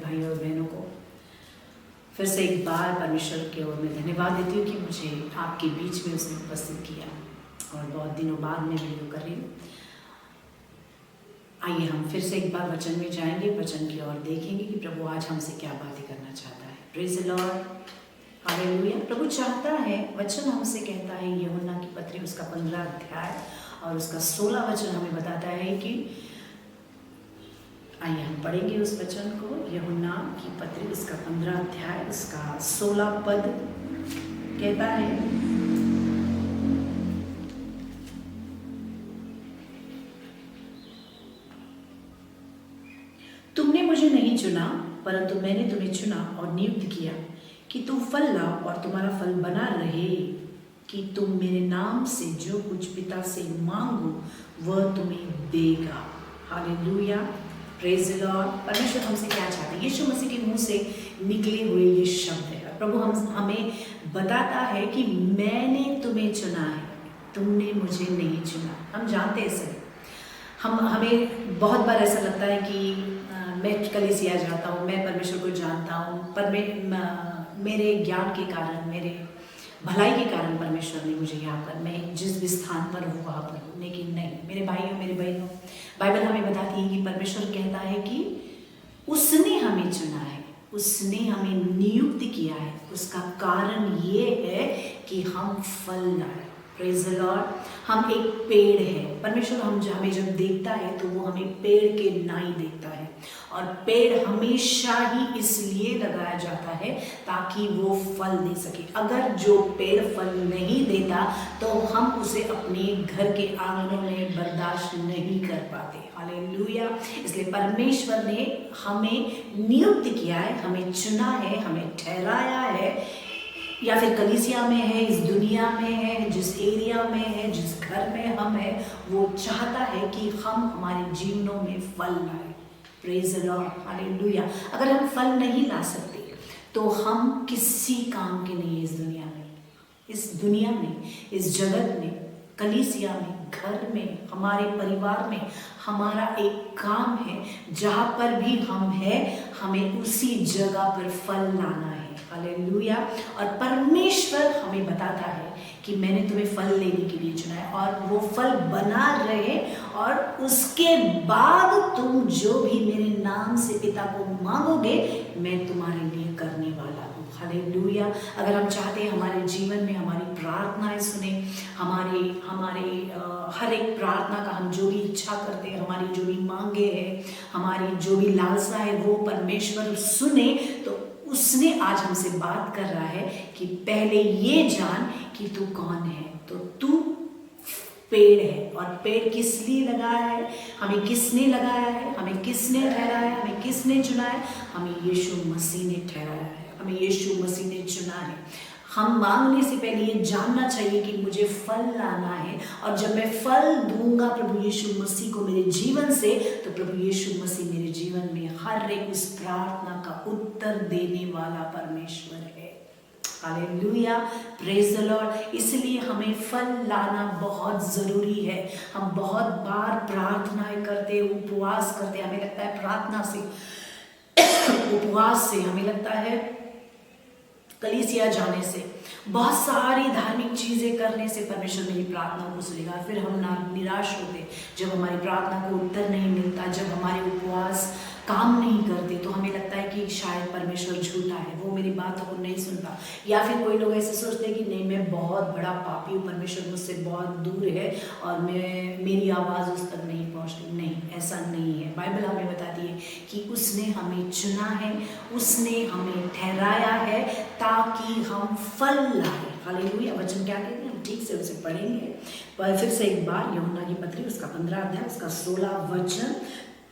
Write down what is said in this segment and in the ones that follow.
भाइयों और बहनों को फिर से एक बार परमेश्वर की ओर मैं धन्यवाद देती हूँ कि मुझे आपके बीच में उसने उपस्थित किया और बहुत दिनों बाद मैं वीडियो कर रही हूँ। आइए हम फिर से एक बार वचन में जाएंगे, वचन की ओर देखेंगे कि प्रभु आज हमसे क्या बातें करना चाहता है। Praise the lord, hallelujah. प्रभु चाहता है, वचन हमसे कहता है, यूहन्ना की पत्री उसका 15 अध्याय और उसका 16 वचन हमें बताता है कि आइए हम पढ़ेंगे उस वचन को। यूहन्ना की पत्री उसका 15 अध्याय उसका 16 पद कहता है, तुमने मुझे नहीं चुना परंतु मैंने तुम्हें चुना और नियुक्त किया कि तुम फल लाओ और तुम्हारा फल बना रहे, कि तुम मेरे नाम से जो कुछ पिता से मांगो वह तुम्हें देगा। Hallelujah, praise the Lord. परमेश्वर हमसे क्या चाहते हैं? यीशु मसीह के मुंह से निकले हुए ये शब्द है। प्रभु हमें बताता है कि मैंने तुम्हें चुना है, तुमने मुझे नहीं चुना। हम जानते हैं सर, हमें बहुत बार ऐसा लगता है कि मैं कलीसिया जाता हूँ, मैं परमेश्वर को जानता हूँ, पर मेरे ज्ञान के कारण, मेरे भलाई के कारण परमेश्वर ने मुझे यहाँ पर, मैं जिस भी स्थान पर हूँ वहाँ पर हूँ। लेकिन नहीं मेरे भाइयों, मेरे बहनों, बाइबल हमें बताती है कि परमेश्वर कहता है कि उसने हमें चुना है, उसने हमें नियुक्त किया है। उसका कारण ये है कि हम फल लाए। Praise the Lord. हम एक पेड़ है, परमेश्वर हमें जब देखता है तो वो हमें पेड़ के नाई देखता है, और पेड़ हमेशा ही इसलिए लगाया जाता है ताकि वो फल दे सके। अगर जो पेड़ फल नहीं देता तो हम उसे अपने घर के आंगनों में बर्दाश्त नहीं कर पाते। हालेलुया। इसलिए परमेश्वर ने हमें नियुक्त किया है, हमें चुना है, हमें ठहराया है, या फिर कलीसिया में है, इस दुनिया में है, जिस एरिया में है, जिस घर में हम हैं, वो चाहता है कि हम हमारे जीवनों में फल लाएं। Praise the lord, hallelujah. अगर हम फल नहीं ला सकते तो हम किसी काम के नहीं है इस दुनिया में, इस जगत में, कलीसिया में, घर में, हमारे परिवार में। हमारा एक काम है, जहाँ पर भी हम हैं हमें उसी जगह पर फल लाना है। हालेलुया। और परमेश्वर हमें बताता है कि मैंने तुम्हें फल लेने के लिए चुना है, और वो फल बना रहे, और उसके बाद तुम जो भी मेरे नाम से पिता को मांगोगे मैं तुम्हारे लिए करने वाला हूँ। हालेलुया। अगर हम चाहते हैं हमारे जीवन में हमारी प्रार्थनाएं सुने, हमारे हर एक प्रार्थना का हम जो भी इच्छा करते हैं, हमारी जो भी मांगे हैं, हमारी जो भी लालसा है वो परमेश्वर सुने, तो उसने आज हमसे बात कर रहा है कि पहले ये जान कि तू कौन है। तो तू पेड़ है, और पेड़ किस लिए लगाया है, हमें किसने लगाया है, हमें किसने ठहराया है, हमें किसने चुना है? हमें यीशु मसीह ने ठहराया है, हमें यीशु मसीह ने चुना है। हम मांगने से पहले ये जानना चाहिए कि मुझे फल लाना है, और जब मैं फल दूंगा प्रभु यीशु मसीह को मेरे जीवन से, तो प्रभु यीशु मसीह मेरे जीवन में हर एक उस प्रार्थना का उत्तर देने वाला परमेश्वर है। Hallelujah, praise the Lord. इसलिए हमें फल लाना बहुत ज़रूरी है। हम बहुत बार प्रार्थनाएं करते, उपवास करते, हमें लगता है प्रार्थना से, उपवास से, हमें लगता है कलीसिया जाने से, बहुत सारी धार्मिक चीज़ें करने से परमेश्वर मेरी प्रार्थना को सुनेगा। फिर हम निराश होते जब हमारी प्रार्थना को उत्तर नहीं मिलता, जब हमारे उपवास काम नहीं करते, तो हमें लगता है कि शायद परमेश्वर झूठा है, वो मेरी बातों को नहीं सुनता। या फिर कोई लोग ऐसे सोचते हैं कि नहीं, मैं बहुत बड़ा पापी हूँ, परमेश्वर मुझसे बहुत दूर है और मेरी आवाज़ उस तक नहीं पहुँचती। नहीं, ऐसा नहीं है। बाइबल हमें बताती है कि उसने हमें चुना है, उसने हमें ठहराया है ताकि हम फल लाए। हालेलुया। वचन क्या कहते हैं, हम ठीक से उसे पढ़ेंगे। पर फिर से एक बार यूहन्ना की पत्री उसका 15 अध्याय उसका 16 वचन,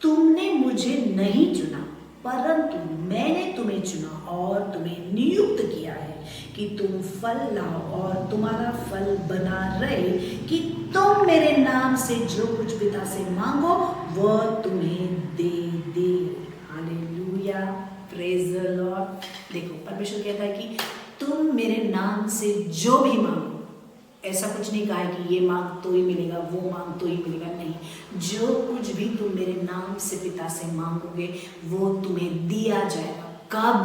तुमने मुझे नहीं चुना परंतु मैंने तुम्हें चुना और तुम्हें नियुक्त किया है कि तुम फल लाओ और तुम्हारा फल बना रहे, कि तुम मेरे नाम से जो कुछ पिता से मांगो वह तुम्हें दे दे। Hallelujah, praise the lord. देखो, परमेश्वर कहता है कि तुम मेरे नाम से जो भी मांगो, ऐसा कुछ नहीं कहा है कि ये मांग तो ही मिलेगा, वो मांग तो ही मिलेगा। नहीं, जो कुछ भी तुम मेरे नाम से पिता से मांगोगे वो तुम्हें दिया जाएगा। कब?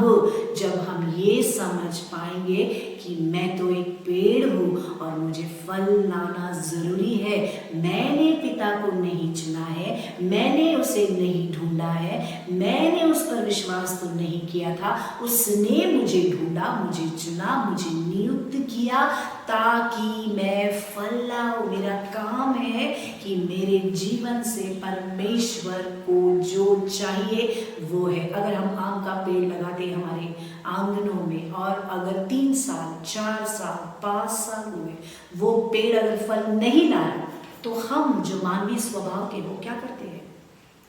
जब हम ये समझ पाएंगे कि मैं तो एक पेड़ हूँ और मुझे फल लाना जरूरी है। मैंने पिता को नहीं चुना है, मैंने उसे नहीं ढूंढा है, मैंने उस पर विश्वास तो नहीं किया था, उसने मुझे ढूंढा, मुझे चुना, मुझे नियुक्त किया ताकि मैं फल लाऊं। मेरा काम है कि मेरे जीवन से परमेश्वर को जो चाहिए वो है। अगर हम आम का पेड़ लगाते हैं हमारे आंगनों में और अगर 3 साल 4 साल 5 साल हुए वो पेड़ अगर फल नहीं ला रहा तो हम जो मानवीय स्वभाव के वो क्या करते हैं?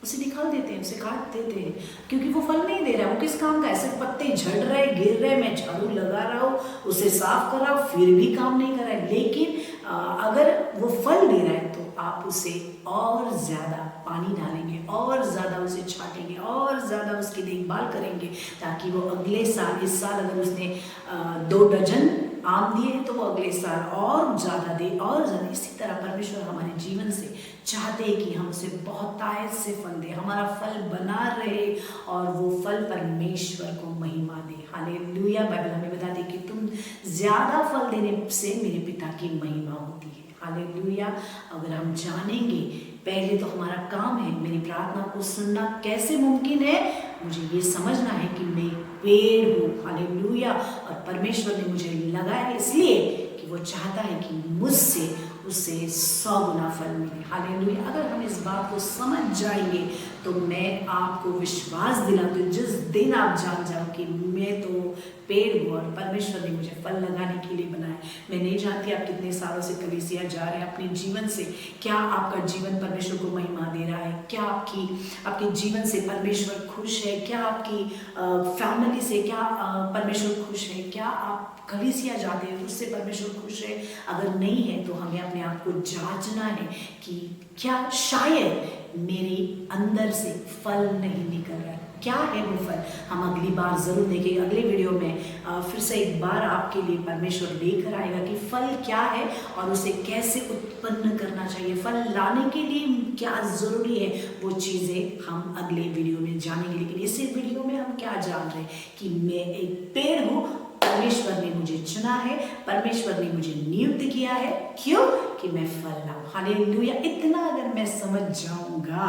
उसे निकाल देते हैं, उसे काट देते हैं, क्योंकि वो फल नहीं दे रहा है। वो किस काम का? ऐसे पत्ते झड़ रहे, गिर रहे, मैं झाड़ू लगा रहा हूँ, उसे साफ कर रहा हूँ, फिर भी काम नहीं कर रहा है। लेकिन अगर वो फल दे रहा है तो आप उसे और ज़्यादा पानी डालेंगे, और ज़्यादा उसे छाटेंगे, और ज़्यादा उसकी देखभाल करेंगे ताकि वो अगले साल, इस साल अगर उसने 2 डजन आम दिए हैं तो वो अगले साल और ज़्यादा दे, और ज़्यादा। इसी तरह परमेश्वर हमारे जीवन से चाहते हैं कि हम उसे बहुतायत से फल दें, हमारा फल बना रहे और वो फल परमेश्वर को महिमा दे। हालेलुया। बाइबल हमें बताती है कि तुम ज़्यादा फल देने से मेरे पिता की महिमा होती है। हालेलुया। अगर हम जानेंगे, पहले तो हमारा काम है मेरी प्रार्थना को सुनना कैसे मुमकिन है, मुझे ये समझना है कि मैं पेड़ हूँ। हालेलुया। और परमेश्वर ने मुझे लगाया इसलिए कि वो चाहता है कि मुझसे उसे 100 गुना फल मिले। हालेलुया। अगर हम इस बात को समझ जाएंगे तो मैं आपको विश्वास दिलाती हूँ, जिस दिन आप जान जाओ कि मैं तो पेड़ हूँ और परमेश्वर ने मुझे फल लगाने के लिए बनाया। मैं नहीं जानती आप कितने सालों से कलीसिया जा रहे हैं, अपने जीवन से क्या आपका जीवन परमेश्वर को महिमा दे रहा है? क्या आपके जीवन से परमेश्वर खुश है? क्या आपकी फैमिली से क्या परमेश्वर खुश है? क्या आप कलीसिया जाते हैं उससे परमेश्वर खुश है? अगर नहीं है तो हमें अपने आप को जांचना है कि क्या शायद मेरे अंदर से फल नहीं निकल रहा है। क्या है वो फल? हम अगली बार जरूर देखेंगे। अगले वीडियो में फिर से एक बार आपके लिए परमेश्वर लेकर आएगा कि फल क्या है और उसे कैसे उत्पन्न करना चाहिए। फल लाने के लिए क्या जरूरी है, वो चीजें हम अगले वीडियो में जानेंगे। लेकिन इस वीडियो में हम क्या जान रहे हैं कि मैं एक पेड़ हूँ, परमेश्वर ने मुझे चुना है, परमेश्वर ने मुझे नियुक्त किया है। क्यों? कि मैं फल लाऊं। हालेलुया। इतना अगर मैं समझ जाऊंगा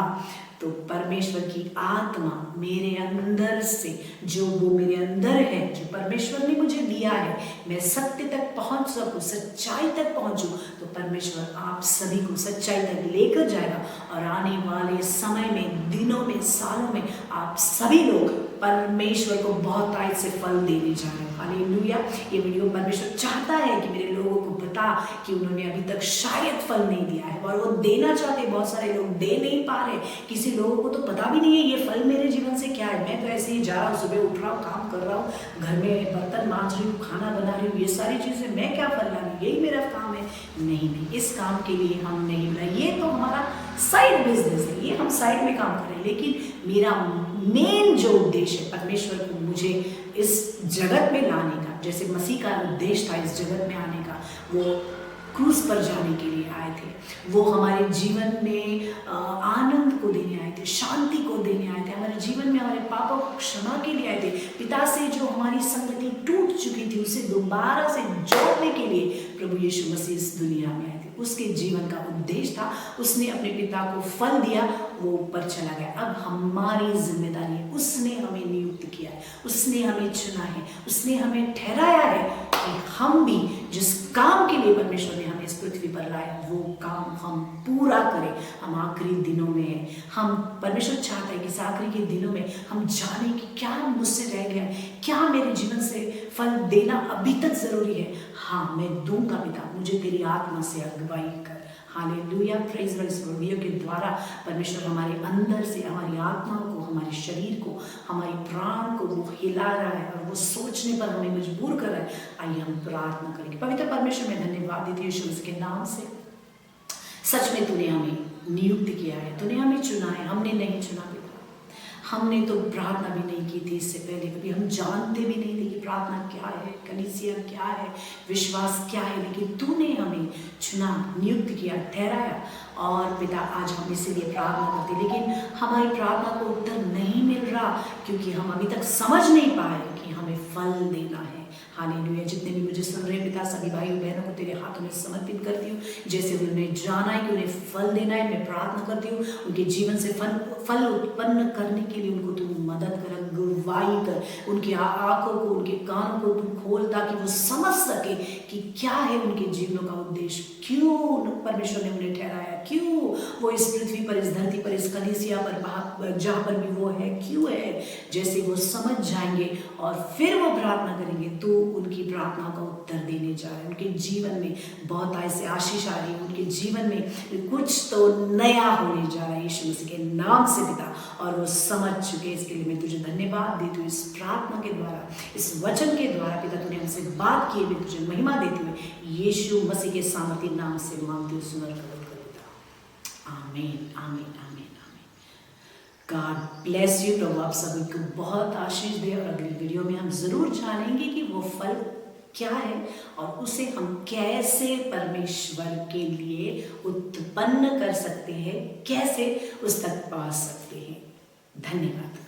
तो परमेश्वर की आत्मा मेरे अंदर से, जो वो मेरे अंदर है, जो परमेश्वर ने मुझे दिया है, मैं सत्य तक पहुंच सकूं, सच्चाई तक पहुंचूं, तो परमेश्वर आप सभी को सच्चाई तक लेकर जाएगा और आने वाले समय में, दिनों में, सालों में आप सभी लोग परमेश्वर को बहुत आयत से फल देने जा रहे हैं। हालेलुया। ये वीडियो परमेश्वर चाहता है कि मेरे लोगों को पता कि उन्होंने अभी तक शायद फल नहीं दिया है और वो देना चाहते, बहुत सारे लोग दे नहीं पा रहे। किसी लोगों को तो पता भी नहीं है ये फल मेरे जीवन से क्या है। मैं तो ऐसे ही जा रहा हूँ, सुबह उठ रहा हूँ, काम कर रहा हूँ, घर में बर्तन मांज रही हूँ, खाना बना रही हूँ, ये सारी चीज़ें, मैं क्या फल ला रही हूँ, यही मेरा काम है। नहीं, इस काम के लिए हम नहीं मिला, ये तो हमारा साइड बिजनेस है, ये हम साइड में काम कर रहे हैं। लेकिन मेरा मेन जो उद्देश्य है परमेश्वर को मुझे इस जगत में लाने का, जैसे मसीह का उद्देश्य था इस जगत में आने का, वो क्रूस पर जाने के लिए आए थे, वो हमारे जीवन में आनंद को देने आए थे, शांति को देने आए थे, हमारे जीवन में हमारे पापों को क्षमा के लिए आए थे। पिता से जो हमारी संगति टूट चुकी थी उसे दोबारा से जोड़ने के लिए प्रभु यीशु मसीह इस दुनिया में आए थे। उसके जीवन का उद्देश्य था, उसने अपने पिता को फल दिया, वो ऊपर चला गया। अब हमारी जिम्मेदारी है, उसने हमें नियुक्त किया है, उसने हमें चुना है, उसने हमें ठहराया है कि हम भी जिस काम के लिए परमेश्वर ने हमें इस पृथ्वी पर लाया वो काम हम पूरा करें। हम आखिरी दिनों में हैं, हम परमेश्वर चाहता है कि इस आखिरी के दिनों में हम जाने कि क्या मुझसे रह गया, क्या मेरे जीवन से फल देना अभी तक जरूरी है। हाँ, मैं दूंगा पिता, मुझे तेरी आत्मा से अगुवाई कर। Hallelujah. Praise the Lord. Video के द्वारा परमेश्वर हमारे अंदर से हमारी आत्मा को, हमारे शरीर को, हमारी प्राण को वो हिला रहा है और वो सोचने पर हमें मजबूर कर रहा है। आइए हम प्रार्थना करेंगे। पवित्र परमेश्वर में धन्यवाद देती हूँ यीशु के नाम से। सच में तूने हमें नियुक्त किया है, तूने हमें चुना है, हमने नहीं चुना पिता। हमने तो प्रार्थना भी नहीं की थी इससे पहले, कभी हम जानते भी नहीं थे कि प्रार्थना क्या है, कलीसिया क्या है, विश्वास क्या है, लेकिन तूने हमें चुना, नियुक्त किया, ठहराया। और पिता आज हम इसीलिए प्रार्थना करते, लेकिन हमारी प्रार्थना को उत्तर नहीं मिल रहा क्योंकि हम अभी तक समझ नहीं पाए कि हमें फल देना है। हालेलुया। जितने भी मुझे सुन रहे पिता, सभी भाइयों बहनों को तेरे हाथों में समर्पित करती हूँ। जैसे उन्होंने जाना है कि उन्हें फल देना है, मैं प्रार्थना करती हूँ उनके जीवन से फल उत्पन्न करने के लिए उनको तू मदद कर, गुरुवाई कर, उनकी आंखों को, उनके कानों को तू खोल ताकि वो समझ सके कि क्या है उनके जीवनों का उद्देश्य, क्यों परमेश्वर ने उन्हें ठहराया, क्यों वो इस पृथ्वी पर, इस धरती पर, इस कलीसिया पर, जहाँ पर भी वो है, क्यों है। जैसे वो समझ जाएंगे और फिर वो प्रार्थना करेंगे तो उनकी प्रार्थना का उत्तर देने जा रहे हैं। उनके जीवन में बहुत ऐसे आशीष आ रही है, उनके जीवन में कुछ तो नया होने जा रहा है यीशु मसीह के नाम से पिता, और वो समझ चुके। इसके लिए मैं तुझे धन्यवाद देती हूँ। इस प्रार्थना के द्वारा, इस वचन के द्वारा पिता तूने हमसे बात की, मैं तुझे महिमा देती हुए यीशु मसीह के सामर्थ्य नाम से मांगती हूँ, सुनर कबूल कर पिता। आमीन, आमीन, आमीन, आमीन। God bless you. प्रभु आप सभी को बहुत आशीष दे, और अगली वीडियो में हम जरूर जानेंगे कि वो फल क्या है और उसे हम कैसे परमेश्वर के लिए उत्पन्न कर सकते हैं, कैसे उस तक पहुंच सकते हैं। धन्यवाद।